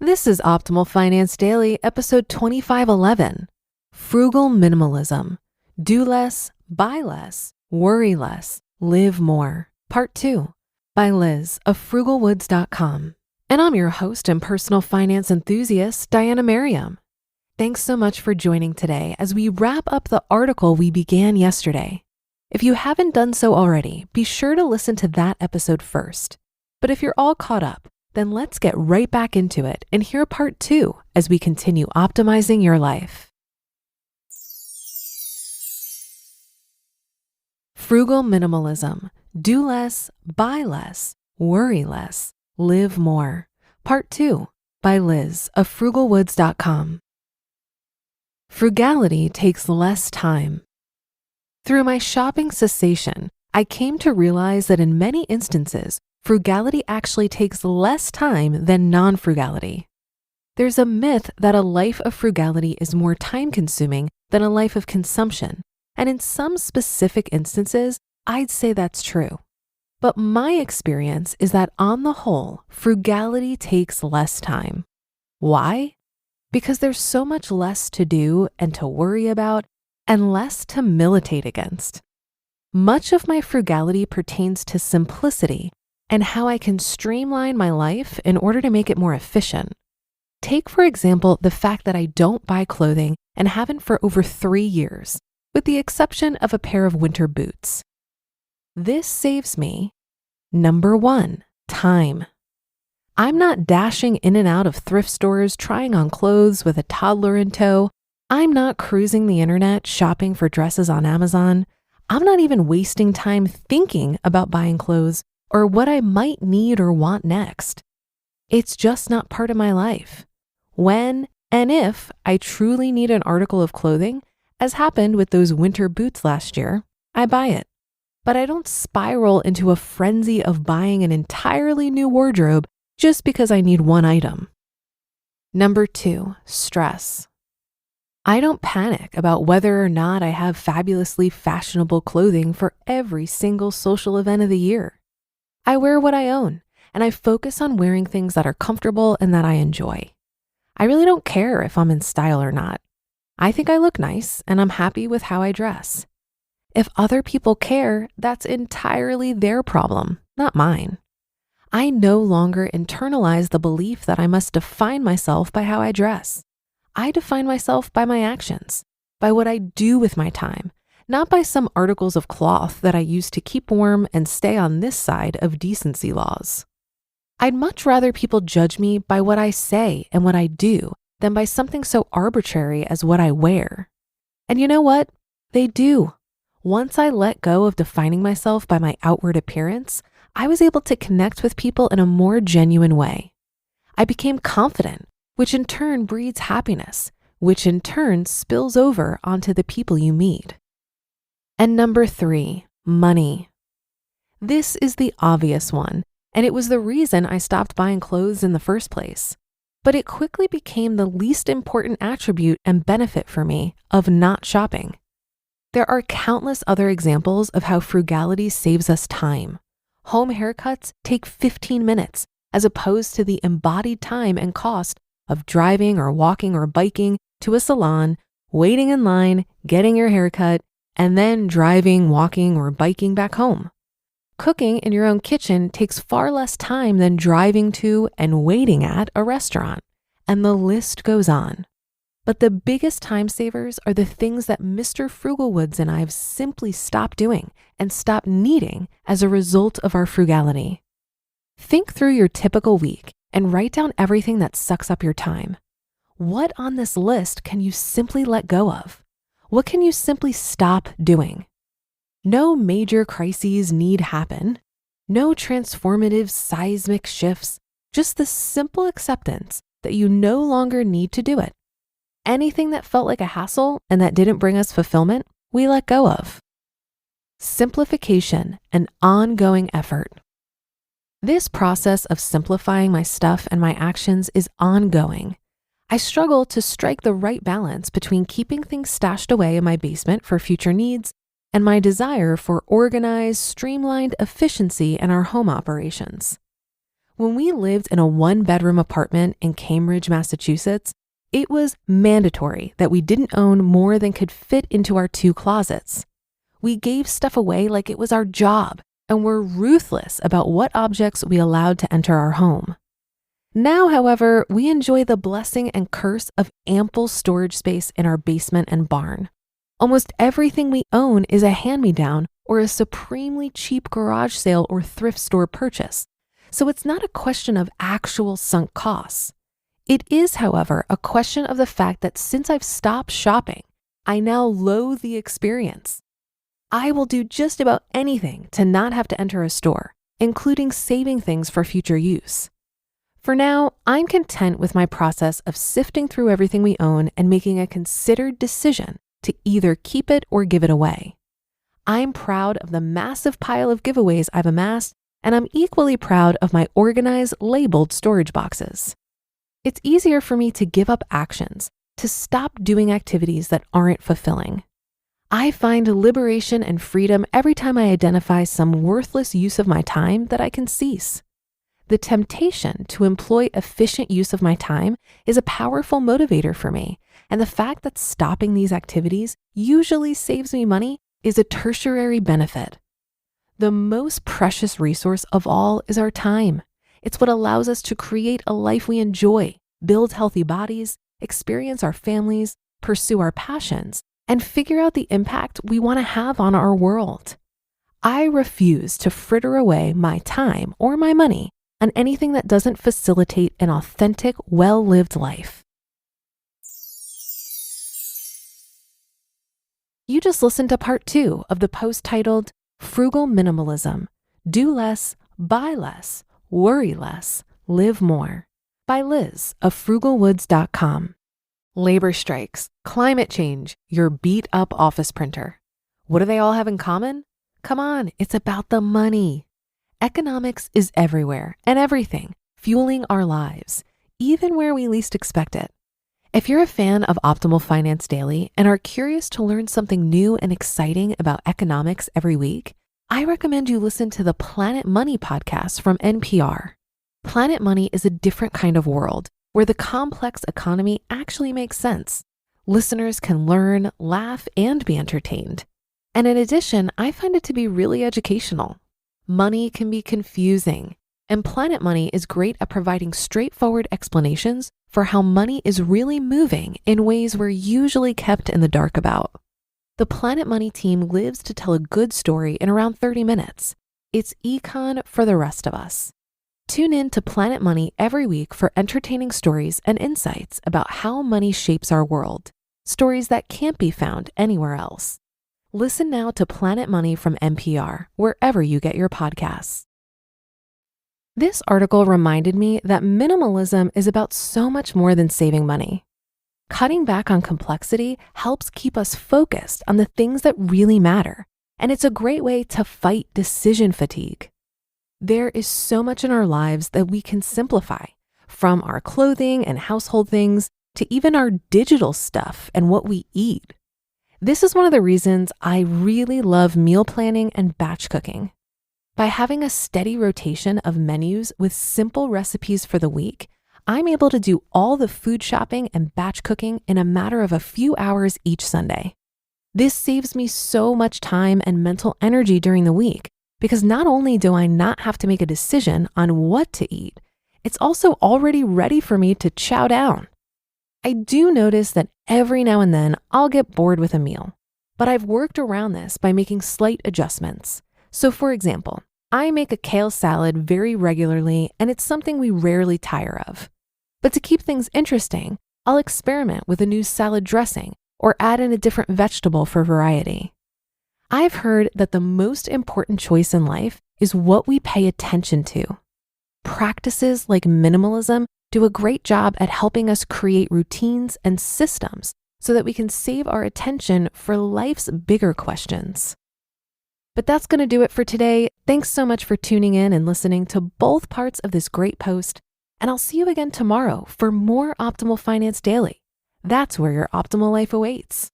This is Optimal Finance Daily, episode 2511. Frugal Minimalism. Do less, buy less, worry less, live more. Part 2 by Liz of Frugalwoods.com. And I'm your host and personal finance enthusiast, Diana Merriam. Thanks so much for joining today as we wrap up the article we began yesterday. If you haven't done so already, be sure to listen to that episode first. But if you're all caught up, then let's get right back into it and hear part 2 as we continue optimizing your life. Frugal Minimalism. Do less, buy less, worry less, live more. Part 2 by Liz of Frugalwoods.com. Frugality takes less time. Through my shopping cessation, I came to realize that in many instances, frugality actually takes less time than non-frugality. There's a myth that a life of frugality is more time-consuming than a life of consumption, and in some specific instances, I'd say that's true. But my experience is that on the whole, frugality takes less time. Why? Because there's so much less to do and to worry about and less to militate against. Much of my frugality pertains to simplicity and how I can streamline my life in order to make it more efficient. Take, for example, the fact that I don't buy clothing and haven't for over 3 years, with the exception of a pair of winter boots. This saves me, number 1, time. I'm not dashing in and out of thrift stores trying on clothes with a toddler in tow. I'm not cruising the internet shopping for dresses on Amazon. I'm not even wasting time thinking about buying clothes or what I might need or want next. It's just not part of my life. When and if I truly need an article of clothing, as happened with those winter boots last year, I buy it. But I don't spiral into a frenzy of buying an entirely new wardrobe just because I need one item. Number 2, stress. I don't panic about whether or not I have fabulously fashionable clothing for every single social event of the year. I wear what I own, and I focus on wearing things that are comfortable and that I enjoy. I really don't care if I'm in style or not. I think I look nice, and I'm happy with how I dress. If other people care, that's entirely their problem, not mine. I no longer internalize the belief that I must define myself by how I dress. I define myself by my actions, by what I do with my time, not by some articles of cloth that I use to keep warm and stay on this side of decency laws. I'd much rather people judge me by what I say and what I do than by something so arbitrary as what I wear. And you know what? They do. Once I let go of defining myself by my outward appearance, I was able to connect with people in a more genuine way. I became confident, which in turn breeds happiness, which in turn spills over onto the people you meet. And number 3, money. This is the obvious one, and it was the reason I stopped buying clothes in the first place. But it quickly became the least important attribute and benefit for me of not shopping. There are countless other examples of how frugality saves us time. Home haircuts take 15 minutes, as opposed to the embodied time and cost of driving or walking or biking to a salon, waiting in line, getting your haircut, and then driving, walking, or biking back home. Cooking in your own kitchen takes far less time than driving to and waiting at a restaurant, and the list goes on. But the biggest time savers are the things that Mr. Frugalwoods and I have simply stopped doing and stopped needing as a result of our frugality. Think through your typical week and write down everything that sucks up your time. What on this list can you simply let go of? What can you simply stop doing? No major crises need happen. No transformative seismic shifts, just the simple acceptance that you no longer need to do it. Anything that felt like a hassle and that didn't bring us fulfillment, we let go of. Simplification and ongoing effort. This process of simplifying my stuff and my actions is ongoing. I struggle to strike the right balance between keeping things stashed away in my basement for future needs and my desire for organized, streamlined efficiency in our home operations. When we lived in a one-bedroom apartment in Cambridge, Massachusetts, it was mandatory that we didn't own more than could fit into our 2 closets. We gave stuff away like it was our job and were ruthless about what objects we allowed to enter our home. Now, however, we enjoy the blessing and curse of ample storage space in our basement and barn. Almost everything we own is a hand-me-down or a supremely cheap garage sale or thrift store purchase. So it's not a question of actual sunk costs. It is, however, a question of the fact that since I've stopped shopping, I now loathe the experience. I will do just about anything to not have to enter a store, including saving things for future use. For now, I'm content with my process of sifting through everything we own and making a considered decision to either keep it or give it away. I'm proud of the massive pile of giveaways I've amassed, and I'm equally proud of my organized, labeled storage boxes. It's easier for me to give up actions, to stop doing activities that aren't fulfilling. I find liberation and freedom every time I identify some worthless use of my time that I can cease. The temptation to employ efficient use of my time is a powerful motivator for me, and the fact that stopping these activities usually saves me money is a tertiary benefit. The most precious resource of all is our time. It's what allows us to create a life we enjoy, build healthy bodies, experience our families, pursue our passions, and figure out the impact we want to have on our world. I refuse to fritter away my time or my money on anything that doesn't facilitate an authentic, well-lived life. You just listened to part 2 of the post titled Frugal Minimalism, Do Less, Buy Less, Worry Less, Live More by Liz of Frugalwoods.com. Labor strikes, climate change, your beat up office printer. What do they all have in common? Come on, it's about the money. Economics is everywhere and everything, fueling our lives, even where we least expect it. If you're a fan of Optimal Finance Daily and are curious to learn something new and exciting about economics every week, I recommend you listen to the Planet Money podcast from NPR. Planet Money is a different kind of world where the complex economy actually makes sense. Listeners can learn, laugh, and be entertained. And in addition, I find it to be really educational. Money can be confusing, and Planet Money is great at providing straightforward explanations for how money is really moving in ways we're usually kept in the dark about. The Planet Money team lives to tell a good story in around 30 minutes. It's econ for the rest of us. Tune in to Planet Money every week for entertaining stories and insights about how money shapes our world, stories that can't be found anywhere else. Listen now to Planet Money from NPR, wherever you get your podcasts. This article reminded me that minimalism is about so much more than saving money. Cutting back on complexity helps keep us focused on the things that really matter, and it's a great way to fight decision fatigue. There is so much in our lives that we can simplify, from our clothing and household things to even our digital stuff and what we eat. This is one of the reasons I really love meal planning and batch cooking. By having a steady rotation of menus with simple recipes for the week, I'm able to do all the food shopping and batch cooking in a matter of a few hours each Sunday. This saves me so much time and mental energy during the week because not only do I not have to make a decision on what to eat, it's also already ready for me to chow down. I do notice that every now and then I'll get bored with a meal, but I've worked around this by making slight adjustments. So for example, I make a kale salad very regularly and it's something we rarely tire of. But to keep things interesting, I'll experiment with a new salad dressing or add in a different vegetable for variety. I've heard that the most important choice in life is what we pay attention to. Practices like minimalism do a great job at helping us create routines and systems so that we can save our attention for life's bigger questions. But that's going to do it for today. Thanks so much for tuning in and listening to both parts of this great post. And I'll see you again tomorrow for more Optimal Finance Daily. That's where your optimal life awaits.